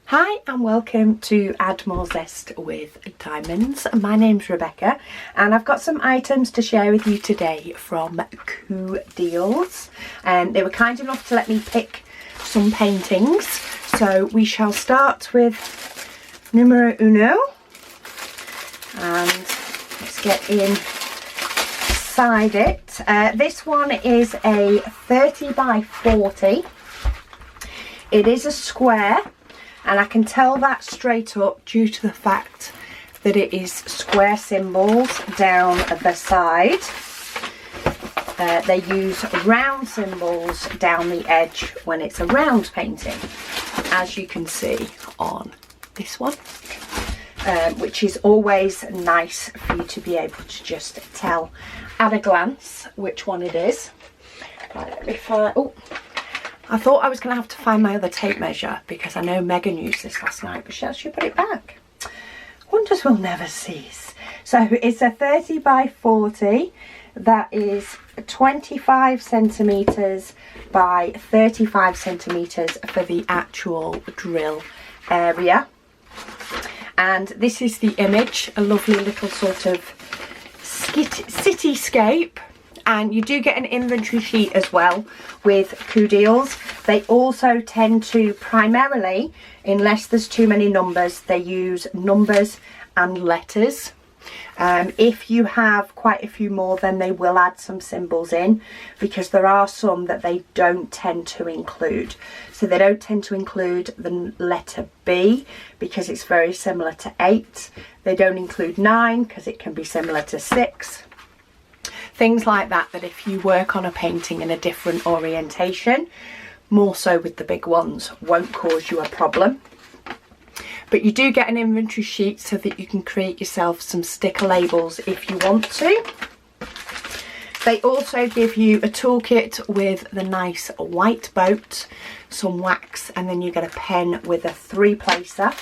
Hi and welcome to Add More Zest with Diamonds. My name's Rebecca and I've got some items to share with you today from CooDeals. They were kind enough to let me pick some paintings. So we shall start with numero uno and let's get inside it. This one is a 30 by 40. It is a square. And I can tell that straight up due to the fact that it is square symbols down the side. They use round symbols down the edge when it's a round painting, as you can see on this one, which is always nice for you to be able to just tell at a glance which one it is. Right, let me find, oh. I thought I was going to have to find my other tape measure because I know Megan used this last night, but she put it back. Wonders will never cease. So it's a 30 by 40. That is 25 centimetres by 35 centimetres for the actual drill area. And this is the image, a lovely little sort of cityscape. And you do get an inventory sheet as well with CooDeals. They also tend to primarily, unless there's too many numbers, they use numbers and letters. If you have quite a few more, then they will add some symbols in, because there are some that they don't tend to include. So they don't tend to include the letter B because it's very similar to 8. They don't include 9 because it can be similar to 6. Things like that, that if you work on a painting in a different orientation, more so with the big ones, won't cause you a problem. But you do get an inventory sheet so that you can create yourself some sticker labels if you want to. They also give you a toolkit with the nice white boat, some wax, and then you get a pen with a 3-placer.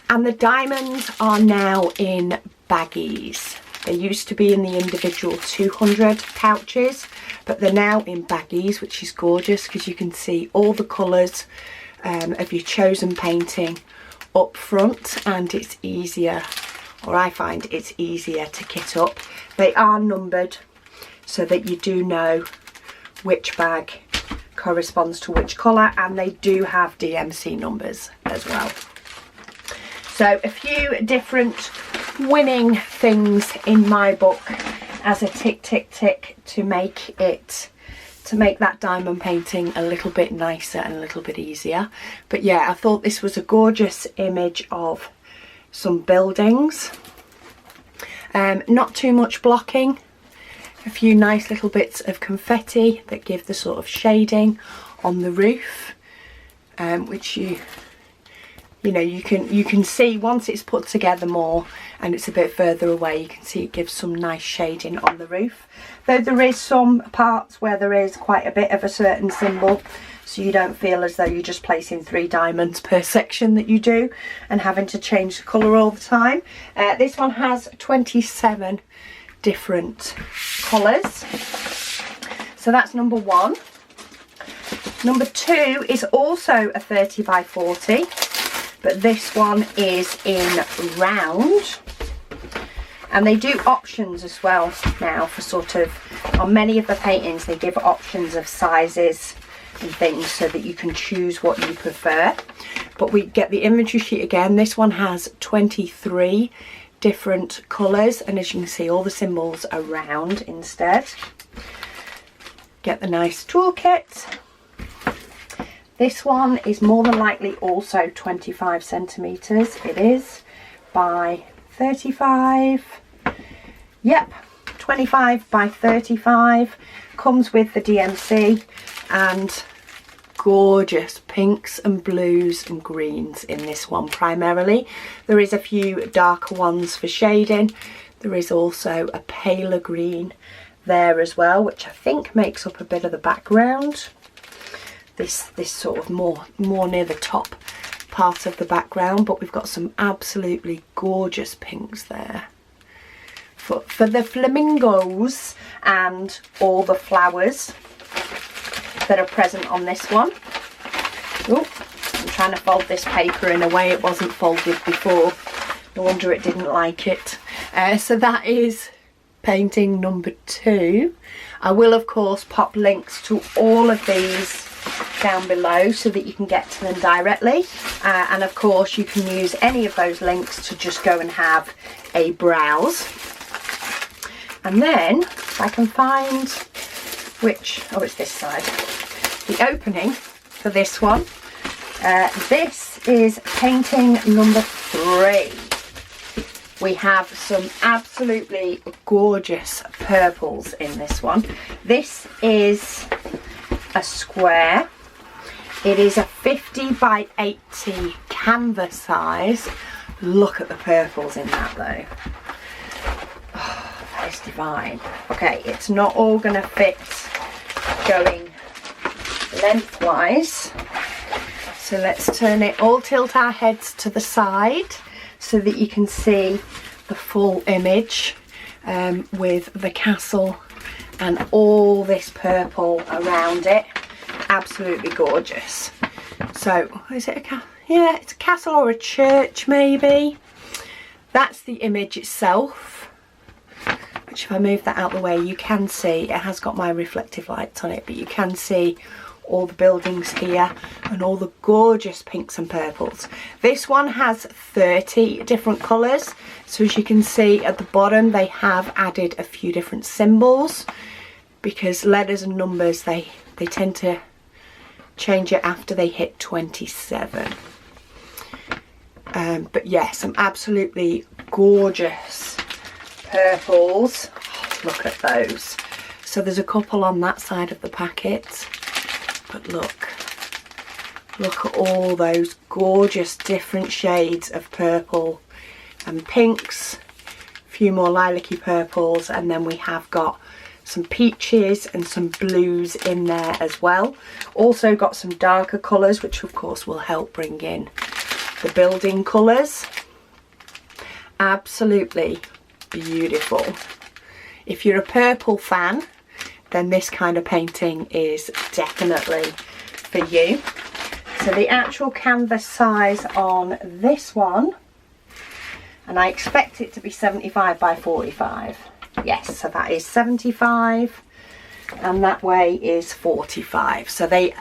And the diamonds are now in baggies. They used to be in the individual 200 pouches, but they're now in baggies, which is gorgeous because you can see all the colours of your chosen painting up front, and it's easier, or I find it's easier to kit up. They are numbered so that you do know which bag corresponds to which colour, and they do have DMC numbers as well. So a few different winning things in my book as a tick tick tick to make that diamond painting a little bit nicer and a little bit easier. But yeah, I thought this was a gorgeous image of some buildings. Not too much blocking, a few nice little bits of confetti that give the sort of shading on the roof, which you can see once it's put together more and it's a bit further away, you can see it gives some nice shading on the roof. Though there is some parts where there is quite a bit of a certain symbol, so you don't feel as though you're just placing 3 diamonds per section that you do and having to change the colour all the time. This one has 27 different colours. So that's number 1. Number 2 is also a 30 by 40. But this one is in round, and they do options as well now for sort of, on many of the paintings they give options of sizes and things so that you can choose what you prefer. But we get the inventory sheet again. This one has 23 different colours, and as you can see, all the symbols are round instead. Get the nice toolkit. This one is more than likely also 25 centimetres. It is by 35. Yep, 25 by 35. Comes with the DMC and gorgeous pinks and blues and greens in this one primarily. There is a few darker ones for shading. There is also a paler green there as well, which I think makes up a bit of the background. This sort of more near the top part of the background, but we've got some absolutely gorgeous pinks there for the flamingos and all the flowers that are present on this one. Ooh, I'm trying to fold this paper in a way it wasn't folded before. No wonder it didn't like it. So that is painting number 2. I will of course pop links to all of these down below so that you can get to them directly, and of course you can use any of those links to just go and have a browse. And then if I can find which, oh, it's this side, the opening for this one. This is painting number 3. We have some absolutely gorgeous purples in this one. This is a square. It is a 50 by 80 canvas size. Look at the purples in that though. Oh, that is divine. Okay, it's not all gonna fit going lengthwise. So let's turn it, all tilt our heads to the side so that you can see the full image with the castle and all this purple around it. Absolutely gorgeous. So is it yeah, it's a castle or a church maybe. That's the image itself, which if I move that out the way you can see it has got my reflective lights on it, but you can see all the buildings here and all the gorgeous pinks and purples. This one has 30 different colours, so as you can see at the bottom they have added a few different symbols, because letters and numbers they tend to change it after they hit 27. But yes, some absolutely gorgeous purples. Oh, look at those. So there's a couple on that side of the packet, but look at all those gorgeous different shades of purple and pinks, a few more lilac-y purples, and then we have got some peaches and some blues in there as well. Also got some darker colours, which of course will help bring in the building colours. Absolutely beautiful. If you're a purple fan, then this kind of painting is definitely for you. So the actual canvas size on this one, and I expect it to be 75 by 45. Yes, so that is 75 and that way is 45. So they,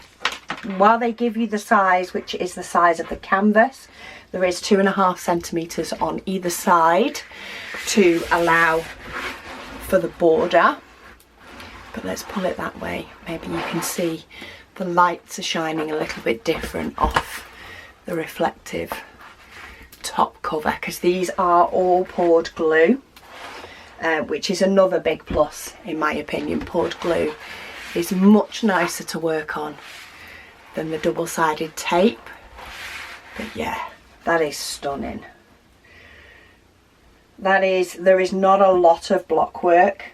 while they give you the size, which is the size of the canvas, there is 2.5 centimetres on either side to allow for the border. But let's pull it that way. Maybe you can see the lights are shining a little bit different off the reflective top cover, because these are all poured glue, which is another big plus in my opinion. Poured glue is much nicer to work on than the double-sided tape. But yeah, that is stunning. That is, there is not a lot of block work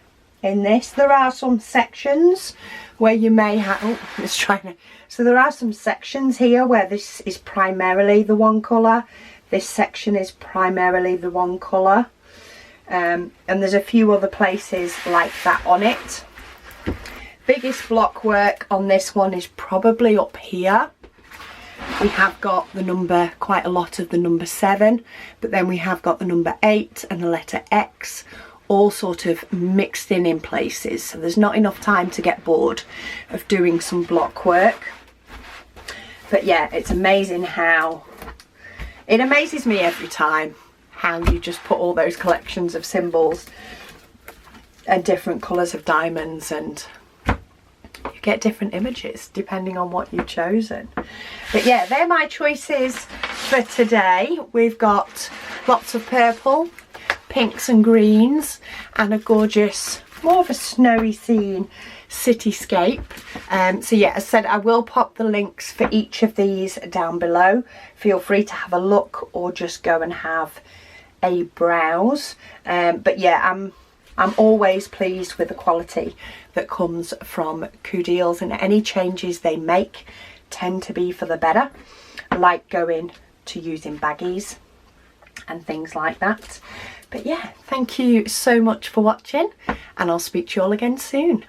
in this. There are some sections where you may have, oh, let's try to, so there are some sections here where this is primarily the one colour, this section is primarily the one colour, and there's a few other places like that on it. Biggest block work on this one is probably up here. We have got the number, quite a lot of the number 7, but then we have got the number 8 and the letter X, all sort of mixed in places, so there's not enough time to get bored of doing some block work. But yeah, it's amazing how, it amazes me every time how you just put all those collections of symbols and different colours of diamonds, and you get different images depending on what you've chosen. But yeah, they're my choices for today. We've got lots of purple, pinks and greens, and a gorgeous, more of a snowy scene cityscape. So yeah, as I said, I will pop the links for each of these down below. Feel free to have a look or just go and have a browse. But yeah, I'm always pleased with the quality that comes from CooDeals, and any changes they make tend to be for the better, like going to using baggies and things like that. But yeah, thank you so much for watching, and I'll speak to you all again soon.